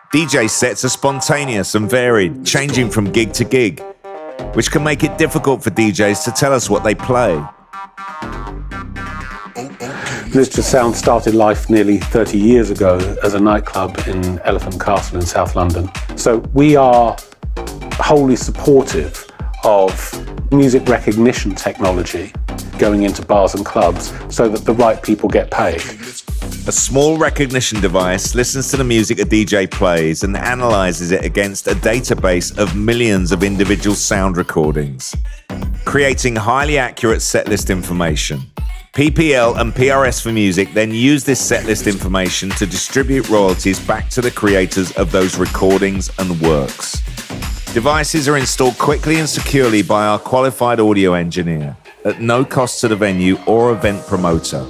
DJ sets are spontaneous and varied, changing from gig to gig, which can make it difficult for DJs to tell us what they play. Visitor Sound started life nearly 30 years ago as a nightclub in Elephant Castle in South London. So we are wholly supportive of music recognition technology going into bars and clubs so that the right people get paid. A small recognition device listens to the music a DJ plays and analyzes it against a database of millions of individual sound recordings, creating highly accurate setlist information. PPL and PRS for Music then use this setlist information to distribute royalties back to the creators of those recordings and works. Devices are installed quickly and securely by our qualified audio engineer at no cost to the venue or event promoter,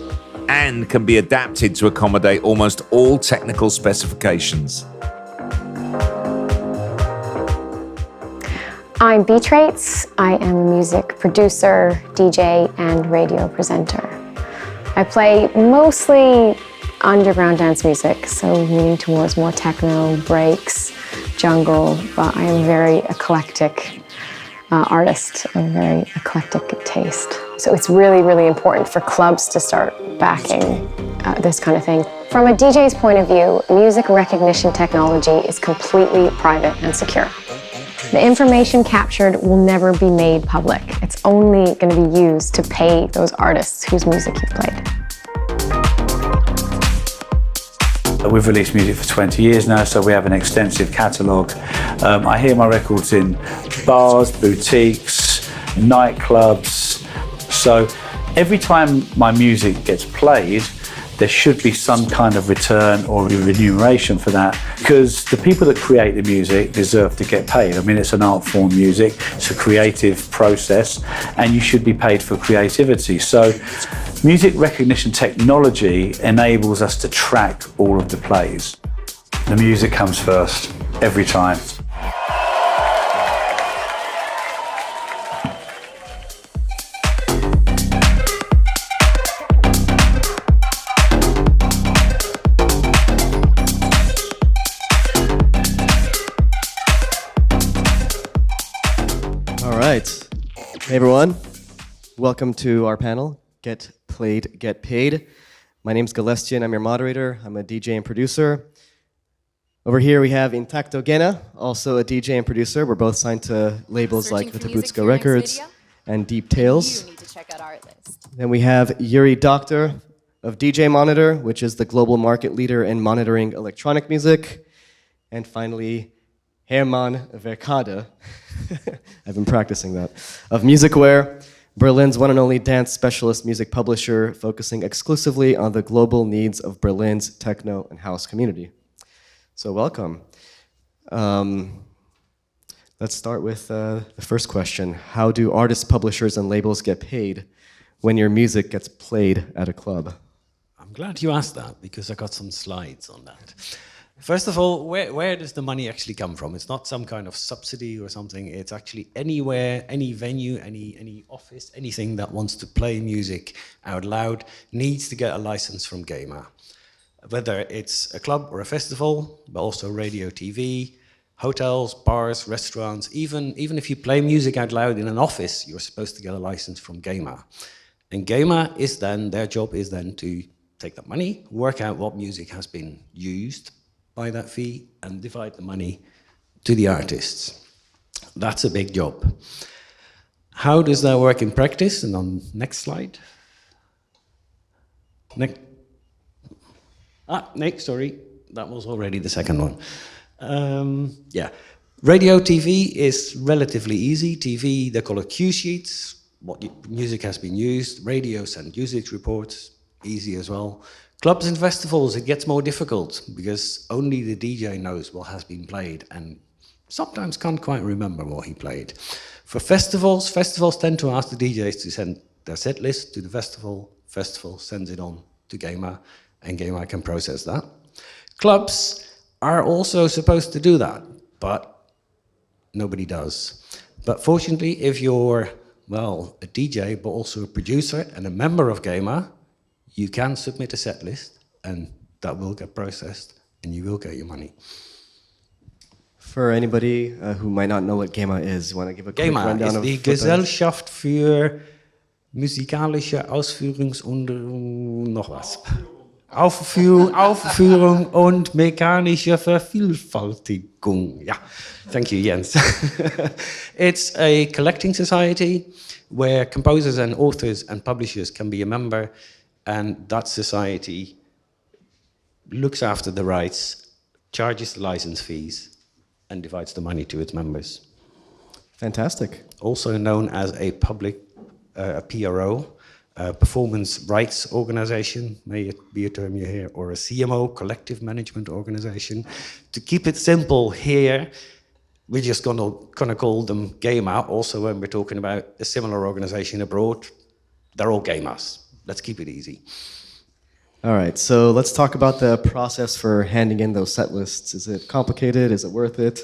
and can be adapted to accommodate almost all technical specifications. I'm Beatrates. I am a music producer, DJ, and radio presenter. I play mostly underground dance music, so leaning towards more techno, breaks, jungle, but I am a very eclectic artist, a very eclectic taste. So it's really, really important for clubs to start backing this kind of thing. From a DJ's point of view, music recognition technology is completely private and secure. The information captured will never be made public. It's only going to be used to pay those artists whose music you've played. We've released music for 20 years now, so we have an extensive catalogue. I hear my records in bars, boutiques, nightclubs. So every time my music gets played, there should be some kind of return or remuneration for that, because the people that create the music deserve to get paid. I mean, it's an art form, music, it's a creative process, and you should be paid for creativity. So music recognition technology enables us to track all of the plays. The music comes first, every time. Hey everyone, welcome to our panel, Get Played, Get Paid. My name's Galestian, I'm your moderator, I'm a DJ and producer. Over here we have Intaktogene, also a DJ and producer. We're both signed to labels like Vitabutska Records and Deep Tales. Then we have Yuri, Dokter of DJ Monitor, which is the global market leader in monitoring electronic music. And finally, Herman Verkaden, I've been practicing that, of Musicware, Berlin's one and only dance specialist music publisher focusing exclusively on the global needs of Berlin's techno and house community. So welcome. Let's start with the first question. How do artists, publishers, and labels get paid when your music gets played at a club? I'm glad you asked that, because I got some slides on that. First of all, where does the money actually come from? It's not some kind of subsidy or something. It's actually anywhere, any venue, any office, anything that wants to play music out loud needs to get a license from GEMA. Whether it's a club or a festival, but also radio, TV, hotels, bars, restaurants, even if you play music out loud in an office, you're supposed to get a license from GEMA. And GEMA is then, their job is then to take that money, work out what music has been used by that fee, and divide the money to the artists. That's a big job. How does that work in practice? And on next slide. Next. Sorry, that was already the second one. Yeah, radio, TV is relatively easy. TV, they call it cue sheets. What music has been used. Radio send usage reports, easy as well. Clubs and festivals, it gets more difficult because only the DJ knows what has been played and sometimes can't quite remember what he played. For festivals tend to ask the DJs to send their set list to the festival. Festival sends it on to GEMA, and GEMA can process that. Clubs are also supposed to do that, but nobody does. But fortunately, if you're, well, a DJ, but also a producer and a member of GEMA, you can submit a set list, and that will get processed, and you will get your money. For anybody who might not know what GEMA is, you want to give a quick GEMA rundown ist of die what that is? Gesellschaft für musikalische noch was. Aufführung und mechanische Vervielfältigung. Yeah, thank you, Jens. It's a collecting society where composers and authors and publishers can be a member, and that society looks after the rights, charges the license fees, and divides the money to its members. Fantastic. Also known as a public a PRO, performance rights organization, may it be a term you hear, or a CMO, collective management organization. To keep it simple here, we're just gonna call them GEMA. Also, when we're talking about a similar organization abroad, they're all GEMAs. Let's keep it easy. All right, so let's talk about the process for handing in those set lists. Is it complicated? Is it worth it?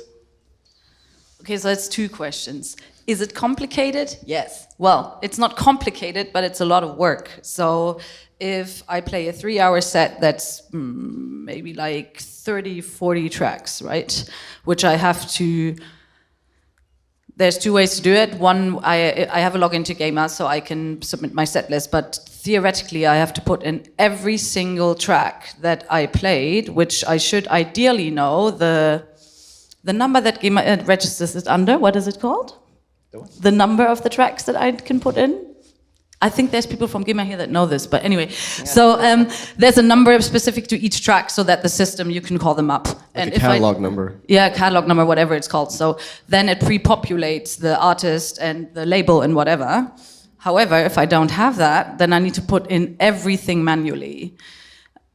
Okay, so that's two questions. Is it complicated? Yes. Well, it's not complicated, but it's a lot of work. So if I play a 3-hour set that's maybe like 30, 40 tracks, right? Which I have to... There's two ways to do it. One, I have a login to GEMA, so I can submit my set list, but theoretically I have to put in every single track that I played, which I should ideally know the number that GEMA registers it under. What is it called? The number of the tracks that I can put in. I think there's people from GEMA here that know this, but anyway. Yeah. So there's a number specific to each track so that the system, you can call them up. Like and a catalog number. Yeah, catalog number, whatever it's called. So then it pre-populates the artist and the label and whatever. However, if I don't have that, then I need to put in everything manually.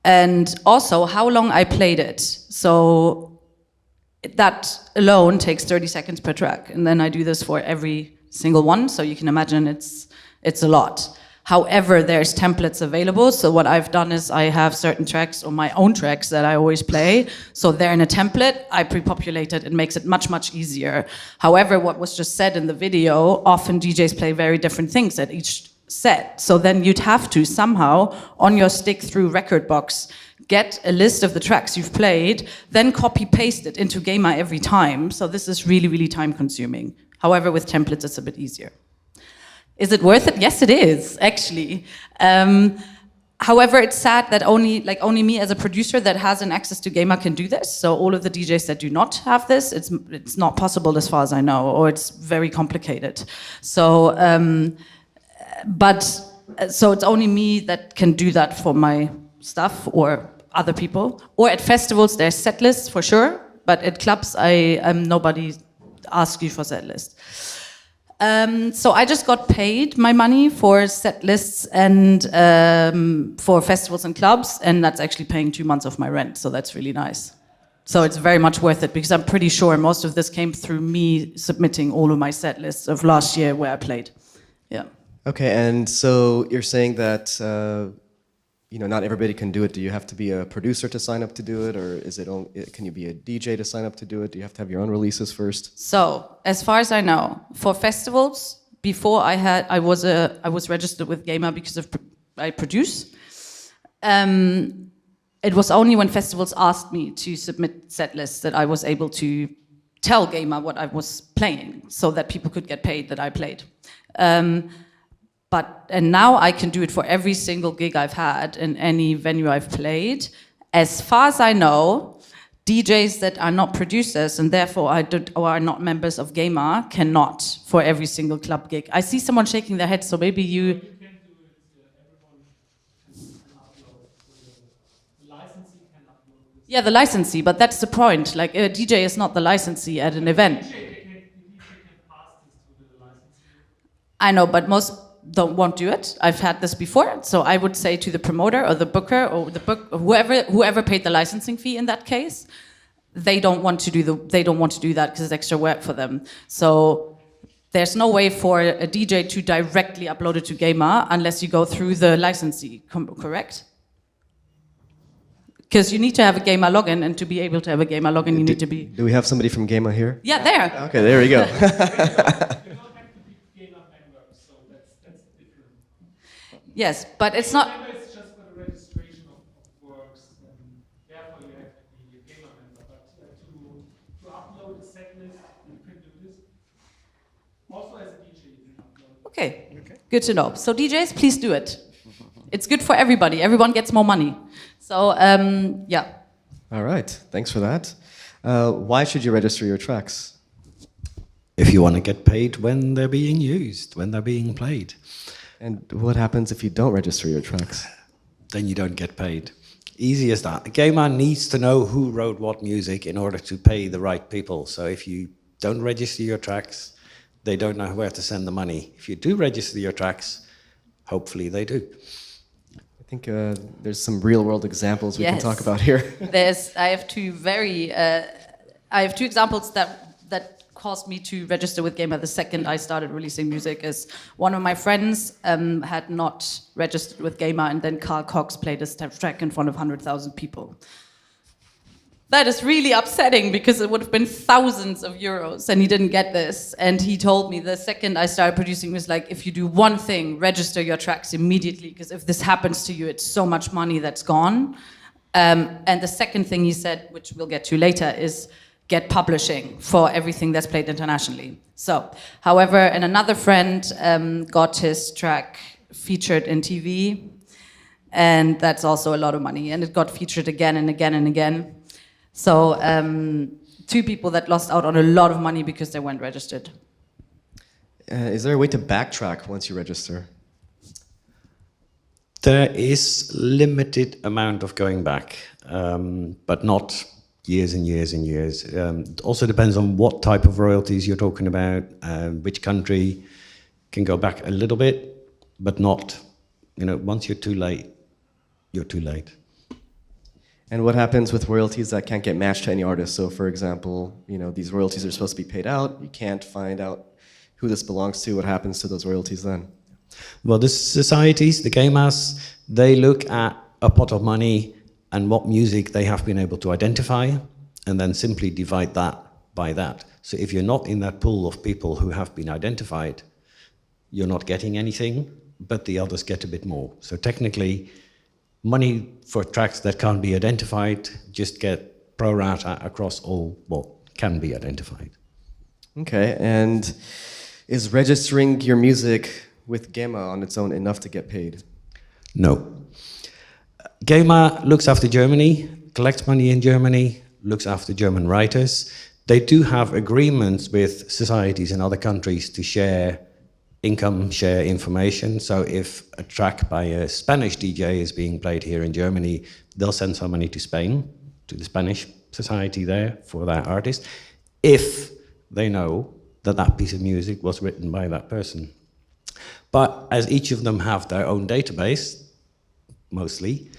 And also how long I played it. So that alone takes 30 seconds per track. And then I do this for every single one. So you can imagine it's a lot. However, there's templates available. So what I've done is I have certain tracks or my own tracks that I always play. So they're in a template, I pre-populate it. It makes it much, much easier. However, what was just said in the video, often DJs play very different things at each set. So then you'd have to somehow, on your stick through Rekordbox, get a list of the tracks you've played, then copy-paste it into GEMA every time. So this is really, really time-consuming. However, with templates, it's a bit easier. Is it worth it? Yes, it is, actually. However, it's sad that only me as a producer that has an access to GEMA can do this. So all of the DJs that do not have this, it's not possible as far as I know, or it's very complicated. So, so it's only me that can do that for my stuff, or other people. Or at festivals, there's set lists for sure, but at clubs, nobody asks you for set lists. So I just got paid my money for set lists and for festivals and clubs, and that's actually paying 2 months of my rent, so that's really nice. So it's very much worth it, because I'm pretty sure most of this came through me submitting all of my set lists of last year where I played. Yeah. Okay, and so you're saying that not everybody can do it. Do you have to be a producer to sign up to do it, or can you be a DJ to sign up to do it? Do you have to have your own releases first? So, as far as I know, for festivals, before I was registered with GEMA because I produce. It was only when festivals asked me to submit set lists that I was able to tell GEMA what I was playing, so that people could get paid that I played. And now I can do it for every single gig I've had in any venue I've played. As far as I know, DJs that are not producers and therefore are not members of GEMA cannot for every single club gig. I see someone shaking their head, so maybe you... Yeah, the licensee, but that's the point. Like, a DJ is not the licensee at an event. I know, but won't do it. I've had this before, so I would say to the promoter or the booker or whoever paid the licensing fee in that case, they don't want to do that because it's extra work for them. So there's no way for a DJ to directly upload it to GEMA unless you go through the licensee, correct? Because you need to have a GEMA login, and to be able to have a GEMA login, you need to be... Do we have somebody from GEMA here? Yeah, there. Okay, there we go. Yes, but it's not... It's just for the registration of works, and therefore you have to be a GEMA member. But to upload upload a set list. You can do this. Also as a DJ, you can upload. Okay, good to know. So DJs, please do it. It's good for everybody. Everyone gets more money. So, yeah. All right, thanks for that. Why should you register your tracks? If you want to get paid when they're being used, when they're being played, And what happens if you don't register your tracks? then you don't get paid. Easy as that. A gamer needs to know who wrote what music in order to pay the right people. So if you don't register your tracks, they don't know where to send the money. If you do register your tracks, hopefully they do. I think there's some real-world examples we can Yes. talk about here. I have two examples that caused me to register with Gamer the second I started releasing music. Is one of my friends had not registered with Gamer, and then Carl Cox played his track in front of 100,000 people. That is really upsetting because it would have been thousands of euros, and he didn't get this. And he told me the second I started producing was like, if you do one thing, register your tracks immediately, because if this happens to you, it's so much money that's gone. And the second thing he said, which we'll get to later, is get publishing for everything that's played internationally. So, however, and another friend got his track featured in TV, and that's also a lot of money, and it got featured again and again and again. So, two people that lost out on a lot of money because they weren't registered. Is there a way to backtrack once you register? There is limited amount of going back, but not years and years and years. It also depends on what type of royalties you're talking about, which country. Can go back a little bit, but not, once you're too late, you're too late. And what happens with royalties that can't get matched to any artist? So, for example, these royalties are supposed to be paid out. You can't find out who this belongs to. What happens to those royalties then? Well, the societies, the gamers, they look at a pot of money and what music they have been able to identify, and then simply divide that by that. So if you're not in that pool of people who have been identified, you're not getting anything, but the others get a bit more. So technically, money for tracks that can't be identified just get pro rata across all what can be identified. Okay, and is registering your music with GEMA on its own enough to get paid? No. GEMA looks after Germany, collects money in Germany, looks after German writers. They do have agreements with societies in other countries to share income, share information. So if a track by a Spanish DJ is being played here in Germany, they'll send some money to Spain, to the Spanish society there for that artist, if they know that that piece of music was written by that person. But as each of them have their own database, mostly,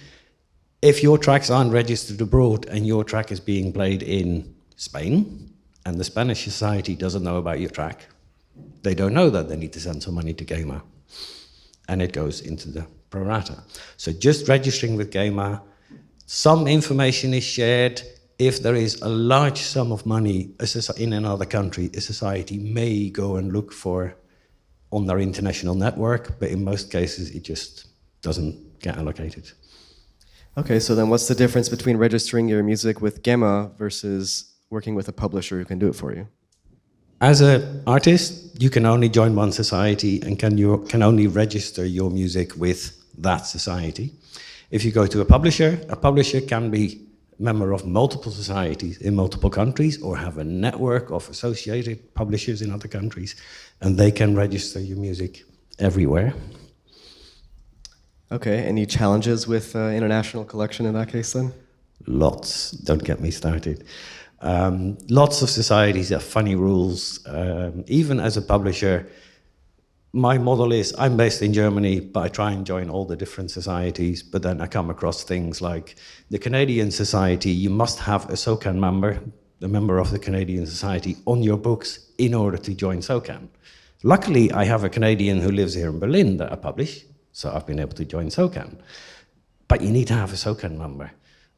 if your tracks aren't registered abroad and your track is being played in Spain, and the Spanish society doesn't know about your track, they don't know that they need to send some money to GEMA, and it goes into the pro rata. So just registering with GEMA, some information is shared. If there is a large sum of money in another country, a society may go and look for on their international network, but in most cases it just doesn't get allocated. Okay, so then what's the difference between registering your music with GEMA versus working with a publisher who can do it for you? As an artist, you can only join one society and can only register your music with that society. If you go to a publisher can be a member of multiple societies in multiple countries or have a network of associated publishers in other countries, and they can register your music everywhere. Okay, any challenges with international collection in that case then? Lots, don't get me started. Lots of societies have funny rules. Even as a publisher, my model is I'm based in Germany, but I try and join all the different societies, but then I come across things like the Canadian Society, you must have a SOCAN member, a member of the Canadian Society, on your books in order to join SOCAN. Luckily, I have a Canadian who lives here in Berlin that I publish, so I've been able to join SOCAN. But you need to have a SOCAN member.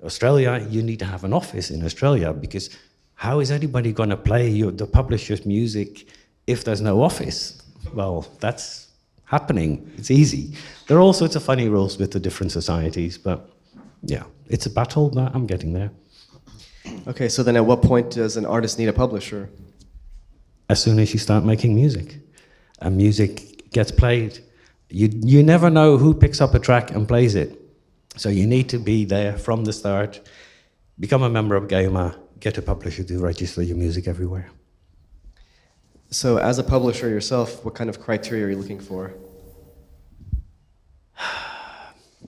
Australia, you need to have an office in Australia, because how is anybody going to play the publisher's music if there's no office? Well, that's happening. It's easy. There are all sorts of funny rules with the different societies, but yeah, it's a battle, but I'm getting there. Okay, so then at what point does an artist need a publisher? As soon as you start making music, and music gets played, you never know who picks up a track and plays it. So you need to be there from the start, become a member of GEMA, get a publisher to register your music everywhere. So as a publisher yourself, what kind of criteria are you looking for?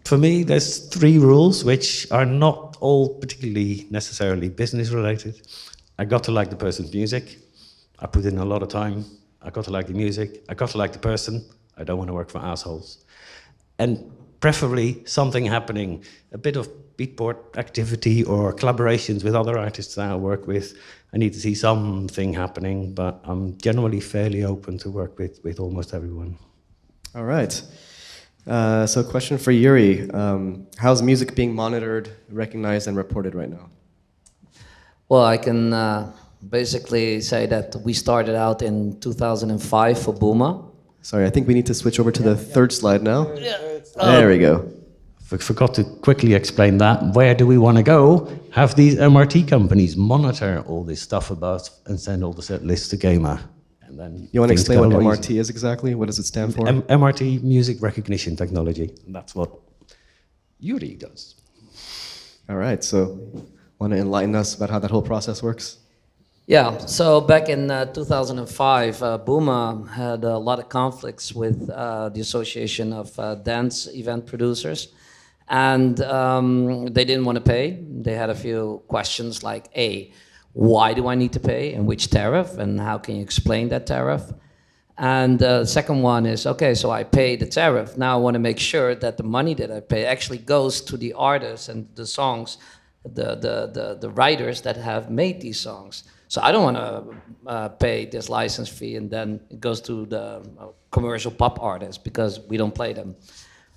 For me, there's 3 rules, which are not all particularly necessarily business related. I got to like the person's music. I put in a lot of time. I got to like the music. I got to like the person. I don't want to work for assholes. And preferably something happening, a bit of beatport activity or collaborations with other artists that I work with. I need to see something happening, but I'm generally fairly open to work with almost everyone. All right. So a question for Yuri. How's music being monitored, recognized, and reported right now? Well, I can basically say that we started out in 2005 for Booma. Sorry, I think we need to switch over to the third slide now. There we go. Forgot to quickly explain that. Where do we want to go? Have these MRT companies monitor all this stuff about and send all the set lists to GEMA. And then You want to things explain go what a lot MRT easier. is exactly? What does it stand for? MRT, music recognition technology. And that's what Yuri does. All right, so want to enlighten us about how that whole process works? Yeah, so back in 2005, Booma had a lot of conflicts with the Association of Dance Event Producers. And they didn't want to pay. They had a few questions like, A, why do I need to pay and which tariff and how can you explain that tariff? And the second one is, okay, so I pay the tariff. Now I want to make sure that the money that I pay actually goes to the artists and the songs, the writers that have made these songs. So I don't want to pay this license fee and then it goes to the commercial pop artists because we don't play them.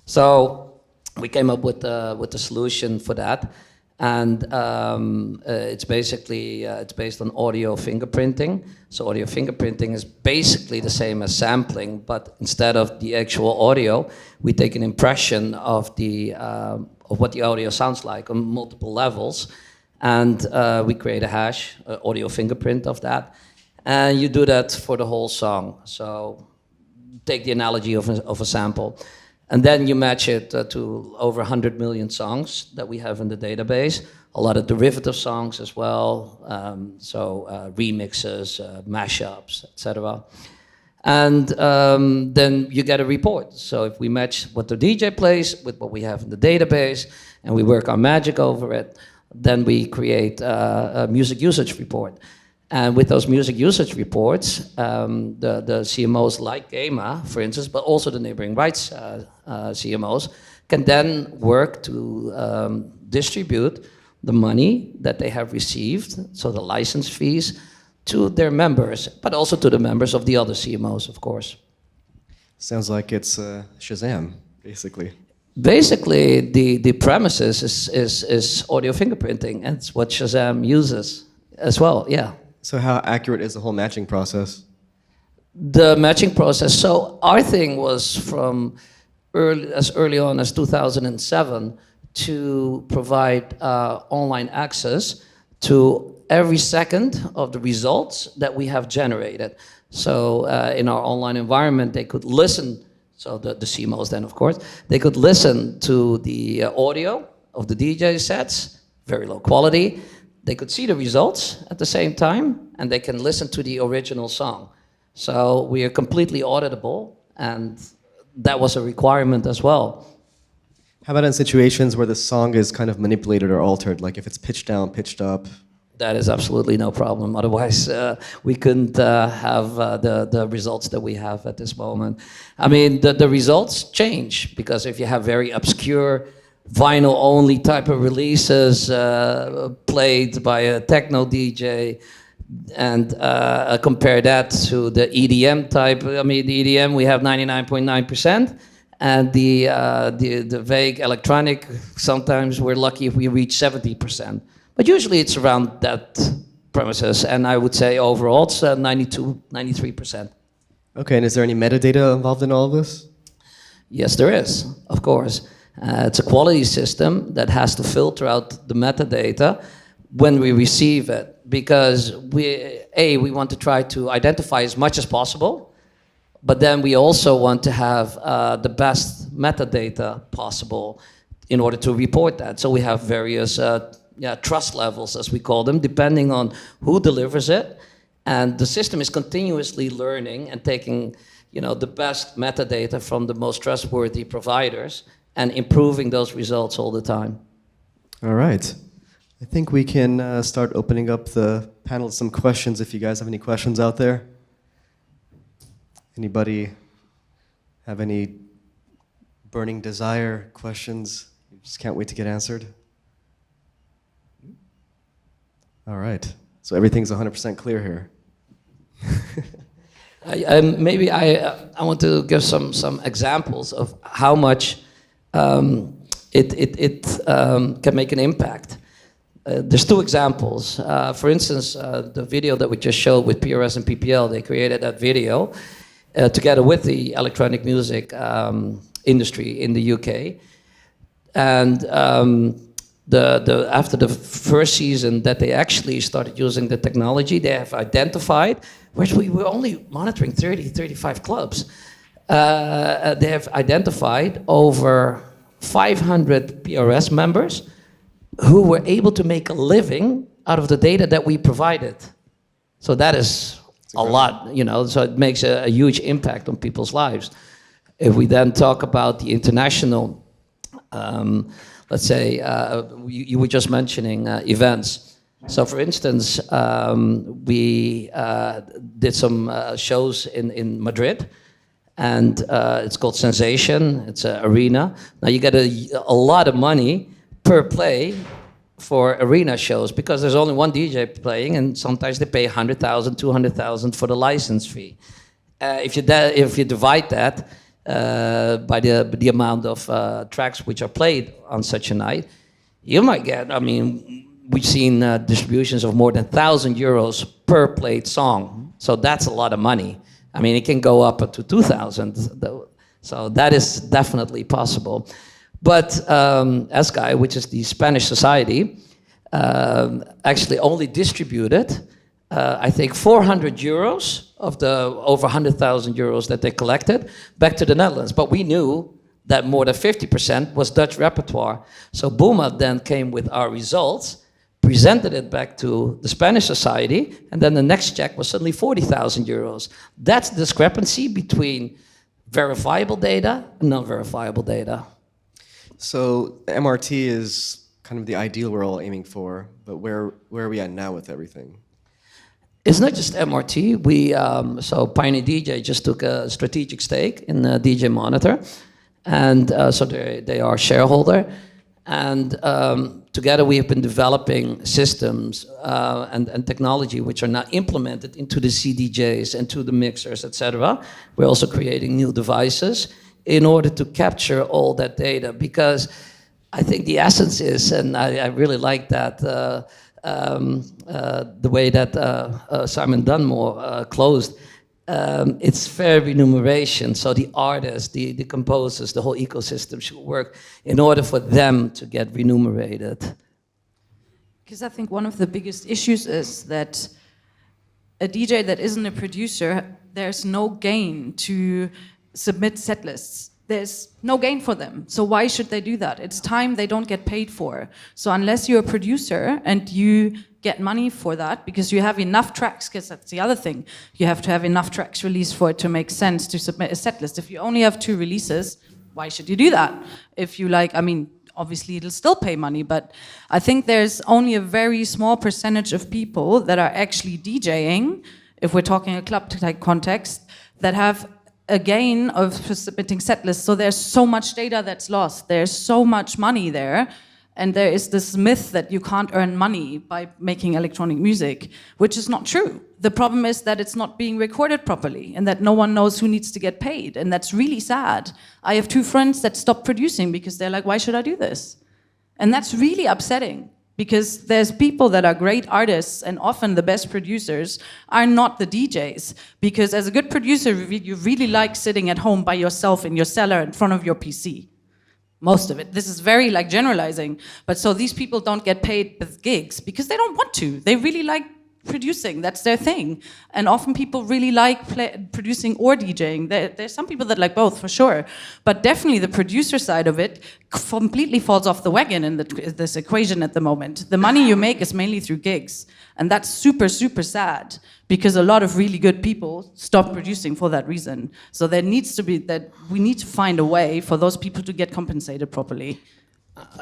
So we came up with a solution for that, and it's basically it's based on audio fingerprinting. So audio fingerprinting is basically the same as sampling, but instead of the actual audio, we take an impression of of what the audio sounds like on multiple levels, and we create a hash, audio fingerprint of that, and you do that for the whole song. So take the analogy of a sample. And then you match it to over 100 million songs that we have in the database. A lot of derivative songs as well, remixes, mashups, etc. And then you get a report. So if we match what the DJ plays with what we have in the database, and we work our magic over it, then we create a music usage report. And with those music usage reports, the CMOs like GEMA, for instance, but also the neighboring rights CMOs, can then work to distribute the money that they have received, so the license fees, to their members, but also to the members of the other CMOs, of course. Sounds like it's Shazam, basically. Basically, the premises is audio fingerprinting, and it's what Shazam uses as well, yeah. So how accurate is the whole matching process? The matching process, so our thing was from as early on as 2007 to provide online access to every second of the results that we have generated. So in our online environment, they could listen, so the CMOs then, of course, they could listen to the audio of the DJ sets, very low quality. They could see the results at the same time, and they can listen to the original song. So we are completely auditable, and that was a requirement as well. How about in situations where the song is kind of manipulated or altered, like if it's pitched down, pitched up? That is absolutely no problem. Otherwise, we couldn't have the results that we have at this moment. I mean, the results change, because if you have very obscure vinyl-only type of releases played by a techno DJ, and compare that to the EDM type. I mean, the EDM, we have 99.9%, and the vague electronic, sometimes we're lucky if we reach 70%. But usually it's around that premises, and I would say overall it's 92, 93%. Okay, and is there any metadata involved in all of this? Yes, there is, of course. It's a quality system that has to filter out the metadata, when we receive it, because we want to try to identify as much as possible, but then we also want to have the best metadata possible in order to report that. So we have various trust levels, as we call them, depending on who delivers it. And the system is continuously learning and taking, the best metadata from the most trustworthy providers and improving those results all the time. All right. I think we can start opening up the panel to some questions if you guys have any questions out there. Anybody have any burning desire questions you just can't wait to get answered? All right. So everything's 100% clear here. I want to give some examples of how much it can make an impact. There's two examples. For instance, the video that we just showed with PRS and PPL, they created that video together with the electronic music industry in the UK. And after the first season that they actually started using the technology, they have identified, which we were only monitoring 35 clubs. They have identified over 500 PRS members who were able to make a living out of the data that we provided. So that is a lot, so it makes a huge impact on people's lives. If we then talk about the international, let's say, you were just mentioning events. So for instance, we did some shows in Madrid, and it's called Sensation, it's an arena. Now you get a lot of money per play for arena shows because there's only one DJ playing, and sometimes they pay 100,000, 200,000 for the license fee. If you divide that by the amount of tracks which are played on such a night, you might get, we've seen distributions of more than 1,000 euros per played song. So that's a lot of money. It can go up to 2,000. So that is definitely possible. But ESCAI, which is the Spanish society, actually only distributed, I think, 400 euros of the over 100,000 euros that they collected back to the Netherlands. But we knew that more than 50% was Dutch repertoire. So Booma then came with our results, presented it back to the Spanish society, and then the next check was suddenly 40,000 euros. That's the discrepancy between verifiable data and non-verifiable data. So MRT is kind of the ideal we're all aiming for, but where are we at now with everything? It's not just MRT. So Pioneer DJ just took a strategic stake in DJ Monitor, and so they are a shareholder. And together we have been developing systems and technology which are now implemented into the CDJs and to the mixers, etc. We're also creating new devices in order to capture all that data, because I think the essence is, and I really like that, the way that Simon Dunmore closed, it's fair remuneration. So the artists, the composers, the whole ecosystem should work in order for them to get remunerated. Because I think one of the biggest issues is that a DJ that isn't a producer, there's no gain to submit set lists. There's no gain for them. So why should they do that? It's time they don't get paid for. So unless you're a producer and you get money for that, because you have enough tracks, because that's the other thing, you have to have enough tracks released for it to make sense to submit a set list. If you only have 2 releases, why should you do that? If you obviously it'll still pay money, but I think there's only a very small percentage of people that are actually DJing, if we're talking a club-type context, that have a gain of submitting set lists. So there's so much data that's lost. There's so much money there. And there is this myth that you can't earn money by making electronic music, which is not true. The problem is that it's not being recorded properly and that no one knows who needs to get paid. And that's really sad. I have 2 friends that stopped producing because they're like, why should I do this? And that's really upsetting, because there's people that are great artists, and often the best producers are not the DJs. Because as a good producer, you really like sitting at home by yourself in your cellar in front of your PC. Most of it. This is very like generalizing. But so these people don't get paid with gigs because they don't want to. They really like producing. That's their thing. And often people really like producing or DJing. There's some people that like both, for sure. But definitely the producer side of it completely falls off the wagon in this equation at the moment. The money you make is mainly through gigs. And that's super, super sad because a lot of really good people stop producing for that reason. So there needs to be that we need to find a way for those people to get compensated properly.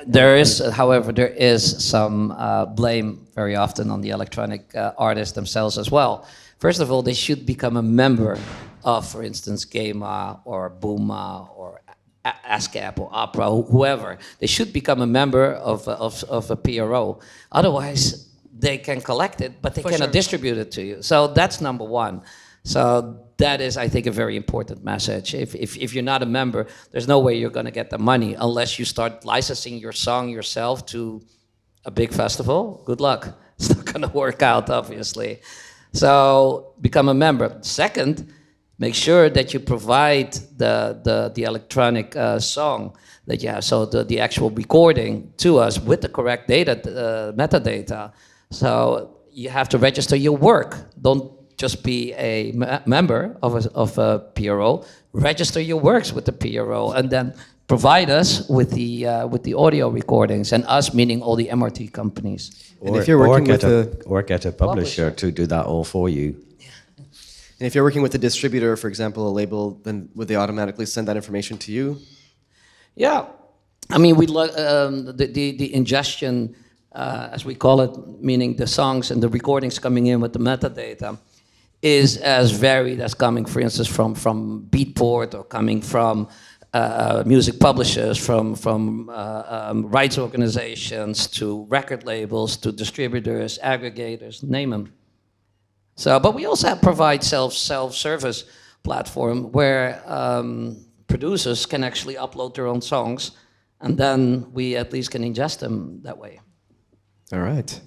There is, however, there is some blame very often on the electronic artists themselves as well. First of all, they should become a member of, for instance, GEMA or Booma or ASCAP or Opera, whoever. They should become a member of a PRO. Otherwise, they can collect it, but they cannot distribute it to you. So that's number one. So that is, I think, a very important message. If you're not a member, there's no way you're going to get the money unless you start licensing your song yourself to a big festival. Good luck. It's not going to work out, obviously. So become a member. Second, make sure that you provide the electronic song that you have, so the actual recording to us with the correct data, metadata. So you have to register your work. Don't just be a member of a PRO. Register your works with the PRO, and then provide us with the audio recordings, and us meaning all the MRT companies. And if you're working or get a publisher to do that all for you. And if you're working with a distributor, for example, a label, then would they automatically send that information to you? Yeah, I mean, the ingestion, as we call it, meaning the songs and the recordings coming in with the metadata, is as varied as coming, for instance, from Beatport, or coming from music publishers, from rights organizations, to record labels, to distributors, aggregators, name them. So, but we also provide self-service platform where producers can actually upload their own songs, and then we at least can ingest them that way. All right.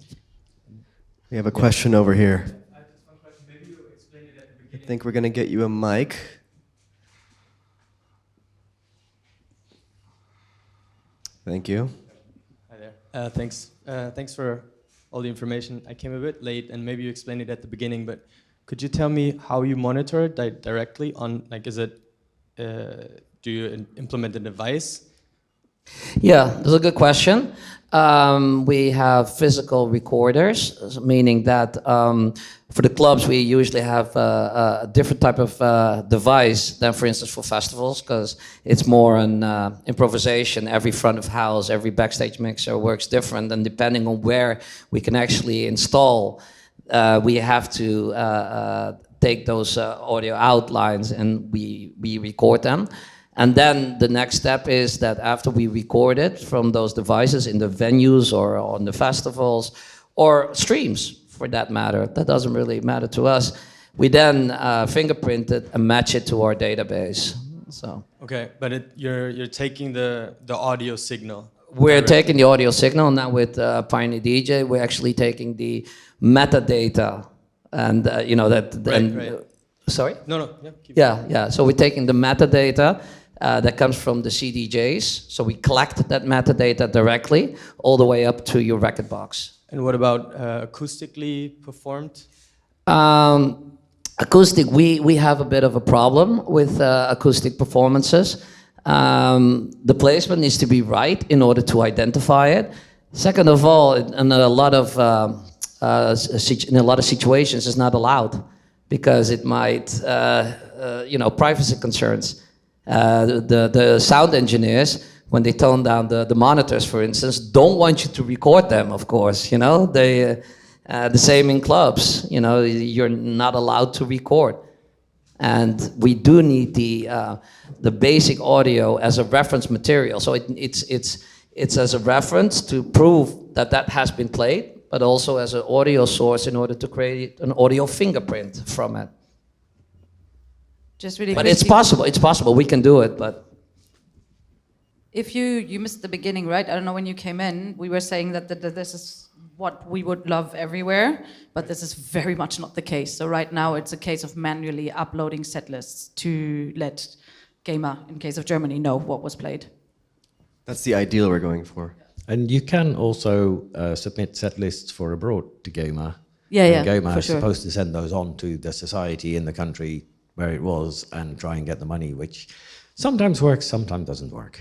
We have a question over here. I think we're going to get you a mic. Thank you. Hi there. Thanks. Thanks for all the information. I came a bit late, and maybe you explained it at the beginning, but could you tell me how you monitor it directly on, like, is it, do you implement a device? Yeah, that's a good question. We have physical recorders, meaning that for the clubs we usually have a different type of device than, for instance, for festivals, because it's more an improvisation. Every front of house, every backstage mixer works different, and depending on where we can actually install, we have to take those audio outlines and we record them. And then the next step is that after we record it from those devices in the venues or on the festivals or streams, for that matter, that doesn't really matter to us, we then fingerprint it and match it to our database. So. Okay, but you're taking the audio signal. We're taking the audio signal now with Pioneer DJ. We're actually taking the metadata, and you know that. Right. Sorry. No. Yeah. So we're taking the metadata. That comes from the CDJs. So we collect that metadata directly all the way up to your record box. And what about acoustically performed? Acoustic, we have a bit of a problem with acoustic performances. The placement needs to be right in order to identify it. Second of all, in a lot of situations, it's not allowed because it might, privacy concerns. The sound engineers, when they tone down the monitors, for instance, don't want you to record them, of course, They, the same in clubs, you're not allowed to record. And we do need the basic audio as a reference material. So it's as a reference to prove that has been played, but also as an audio source in order to create an audio fingerprint from it. Just really but quickly. it's possible, we can do it, but... If you missed the beginning, right? I don't know when you came in, we were saying that this is what we would love everywhere, but this is very much not the case. So right now it's a case of manually uploading set lists to let GEMA, in case of Germany, know what was played. That's the ideal we're going for. And you can also submit set lists for abroad to GOMA. Yeah, and yeah, GOMA for is sure. supposed to send those on to the society in the country where it was and try and get the money, which sometimes works, sometimes doesn't work.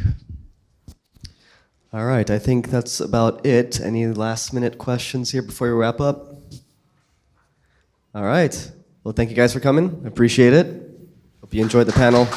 All right, I think that's about it. Any last minute questions here before we wrap up? All right. Well, thank you guys for coming. I appreciate it. Hope you enjoyed the panel.